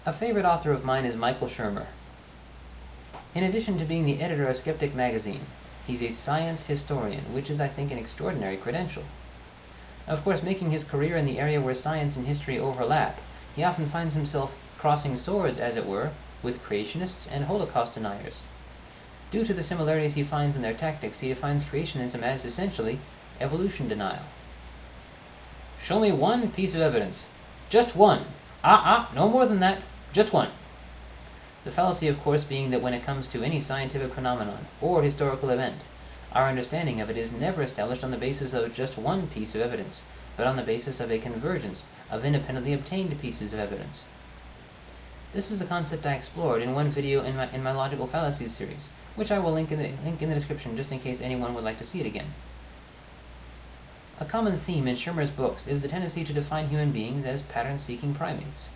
A favorite author of mine is Michael Shermer. In addition to being the editor of Skeptic magazine, he's a science historian, which is, I think, an extraordinary credential. Of course, making his career in the area where science and history overlap, he often finds himself crossing swords, as it were, with creationists and Holocaust deniers. Due to the similarities he finds in their tactics, he defines creationism as, essentially, evolution denial. Show me one piece of evidence. Just one. No more than that. Just one. The fallacy, of course, being that when it comes to any scientific phenomenon or historical event, our understanding of it is never established on the basis of just one piece of evidence, but on the basis of a convergence of independently obtained pieces of evidence. This is a concept I explored in one video in my Logical Fallacies series, which I will link in the description just in case anyone would like to see it again. A common theme in Shermer's books is the tendency to define human beings as pattern-seeking primates.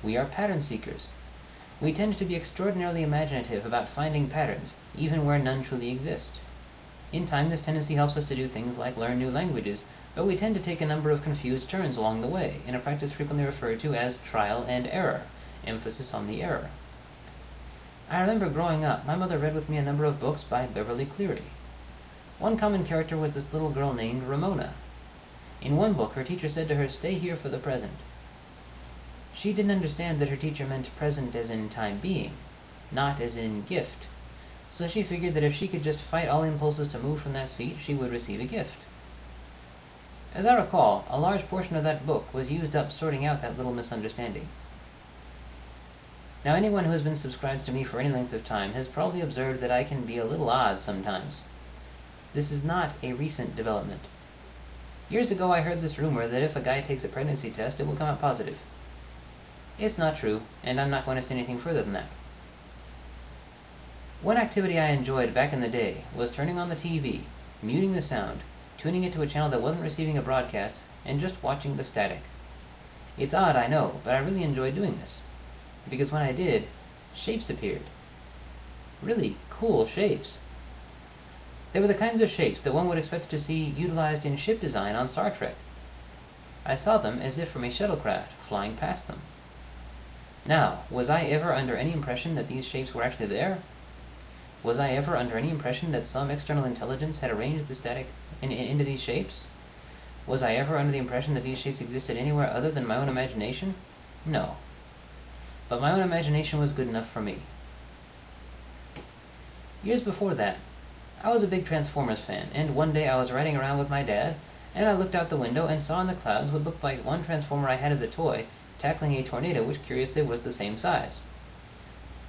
We are pattern seekers. We tend to be extraordinarily imaginative about finding patterns, even where none truly exist. In time, this tendency helps us to do things like learn new languages, but we tend to take a number of confused turns along the way, in a practice frequently referred to as trial and error, emphasis on the error. I remember growing up, my mother read with me a number of books by Beverly Cleary. One common character was this little girl named Ramona. In one book, her teacher said to her, "Stay here for the present." She didn't understand that her teacher meant present as in time being, not as in gift. So she figured that if she could just fight all impulses to move from that seat, she would receive a gift. As I recall, a large portion of that book was used up sorting out that little misunderstanding. Now, anyone who has been subscribed to me for any length of time has probably observed that I can be a little odd sometimes. This is not a recent development. Years ago, I heard this rumor that if a guy takes a pregnancy test, it will come out positive. It's not true, and I'm not going to say anything further than that. One activity I enjoyed back in the day was turning on the TV, muting the sound, tuning it to a channel that wasn't receiving a broadcast, and just watching the static. It's odd, I know, but I really enjoyed doing this. Because when I did, shapes appeared. Really cool shapes. They were the kinds of shapes that one would expect to see utilized in ship design on Star Trek. I saw them as if from a shuttlecraft flying past them. Now, was I ever under any impression that these shapes were actually there? Was I ever under any impression that some external intelligence had arranged the static into these shapes? Was I ever under the impression that these shapes existed anywhere other than my own imagination? No. But my own imagination was good enough for me. Years before that, I was a big Transformers fan, and one day I was riding around with my dad, and I looked out the window and saw in the clouds what looked like one Transformer I had as a toy tackling a tornado which curiously was the same size.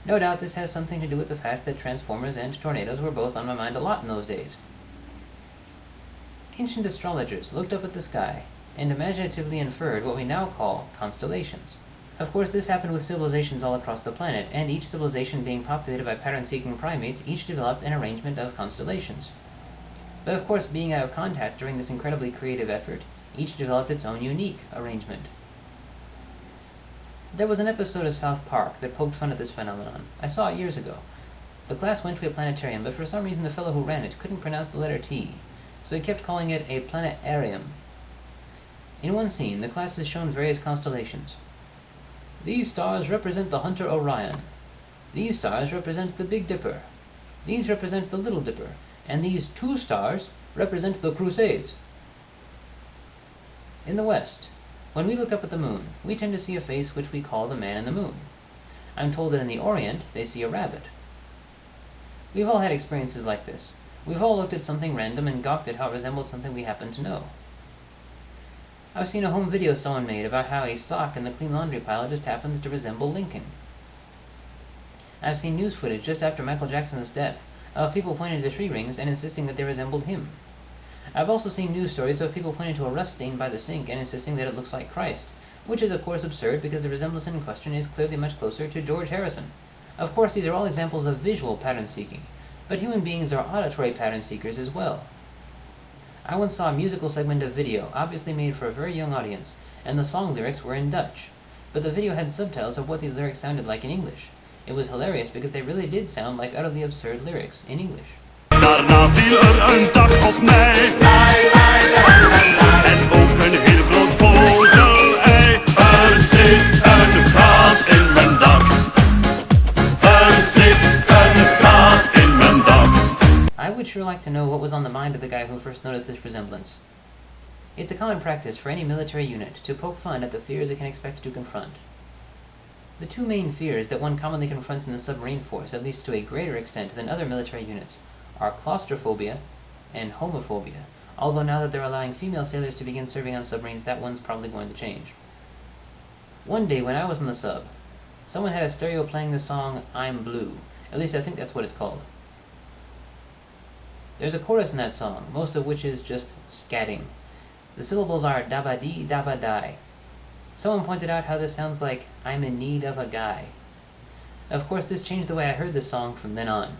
No doubt this has something to do with the fact that Transformers and tornadoes were both on my mind a lot in those days. Ancient astrologers looked up at the sky and imaginatively inferred what we now call constellations. Of course, this happened with civilizations all across the planet, and each civilization being populated by pattern-seeking primates, each developed an arrangement of constellations. But of course, being out of contact during this incredibly creative effort, each developed its own unique arrangement. There was an episode of South Park that poked fun at this phenomenon. I saw it years ago. The class went to a planetarium, but for some reason the fellow who ran it couldn't pronounce the letter T, so he kept calling it a planetarium. In one scene, the class is shown various constellations. These stars represent the hunter Orion. These stars represent the Big Dipper. These represent the Little Dipper. And these two stars represent the Crusades. In the West, when we look up at the moon, we tend to see a face which we call the man in the moon. I'm told that in the Orient, they see a rabbit. We've all had experiences like this. We've all looked at something random and gawked at how it resembled something we happen to know. I've seen a home video someone made about how a sock in the clean laundry pile just happens to resemble Lincoln. I've seen news footage just after Michael Jackson's death of people pointing to tree rings and insisting that they resembled him. I've also seen news stories of people pointing to a rust stain by the sink and insisting that it looks like Christ, which is of course absurd because the resemblance in question is clearly much closer to George Harrison. Of course, these are all examples of visual pattern seeking, but human beings are auditory pattern seekers as well. I once saw a musical segment of video, obviously made for a very young audience, and the song lyrics were in Dutch, but the video had subtitles of what these lyrics sounded like in English. It was hilarious because they really did sound like utterly absurd lyrics in English. Daarna viel een tak op mij. En ook een heel groot vogelei. Zit een gat in the guy who first noticed this resemblance. It's a common practice for any military unit to poke fun at the fears it can expect to confront. The two main fears that one commonly confronts in the submarine force, at least to a greater extent than other military units, are claustrophobia and homophobia, although now that they're allowing female sailors to begin serving on submarines, that one's probably going to change. One day when I was on the sub, someone had a stereo playing the song I'm Blue. At least I think that's what it's called. There's a chorus in that song, most of which is just scatting. The syllables are da-ba-dee, da-ba-die. Someone pointed out how this sounds like I'm in need of a guy. Of course, this changed the way I heard this song from then on.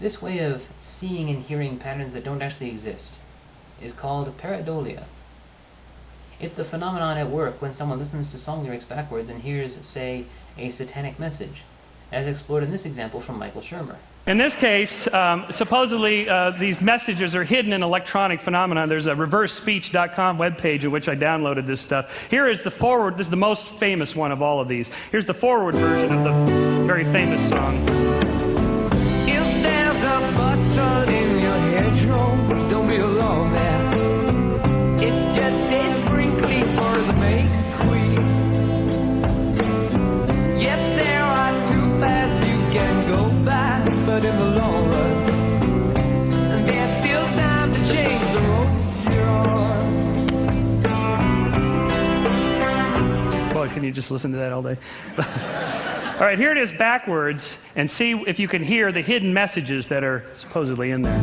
This way of seeing and hearing patterns that don't actually exist is called pareidolia. It's the phenomenon at work when someone listens to song lyrics backwards and hears, say, a satanic message, as explored in this example from Michael Shermer. In this case, supposedly these messages are hidden in electronic phenomena. There's a reversespeech.com webpage in which I downloaded this stuff. Here is the forward. This is the most famous one of all of these. Here's the forward version of the very famous song. If there's a bustle in your hedgerow, don't be alone there. It's just a sprinkling for the May Queen. Yes, there are two paths you can go by, but in the long run, there's still time to change the road you're on. Boy, can you just listen to that all day? All right, here it is backwards, and see if you can hear the hidden messages that are supposedly in there.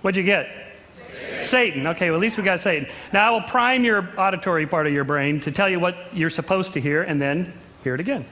What'd you get? Satan. Okay, well, at least we got Satan. Now I will prime your auditory part of your brain to tell you what you're supposed to hear, and then hear it again.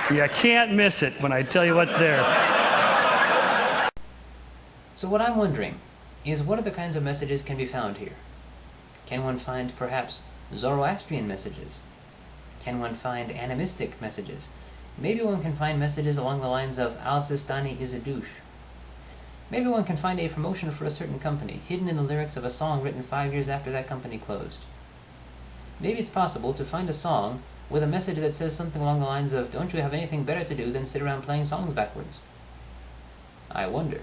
You can't miss it when I tell you what's there. So what I'm wondering is, what other kinds of messages can be found here? Can one find perhaps Zoroastrian messages? Can one find animistic messages? Maybe one can find messages along the lines of Al-Sistani is a douche. Maybe one can find a promotion for a certain company hidden in the lyrics of a song written 5 years after that company closed. Maybe it's possible to find a song with a message that says something along the lines of, don't you have anything better to do than sit around playing songs backwards? I wonder.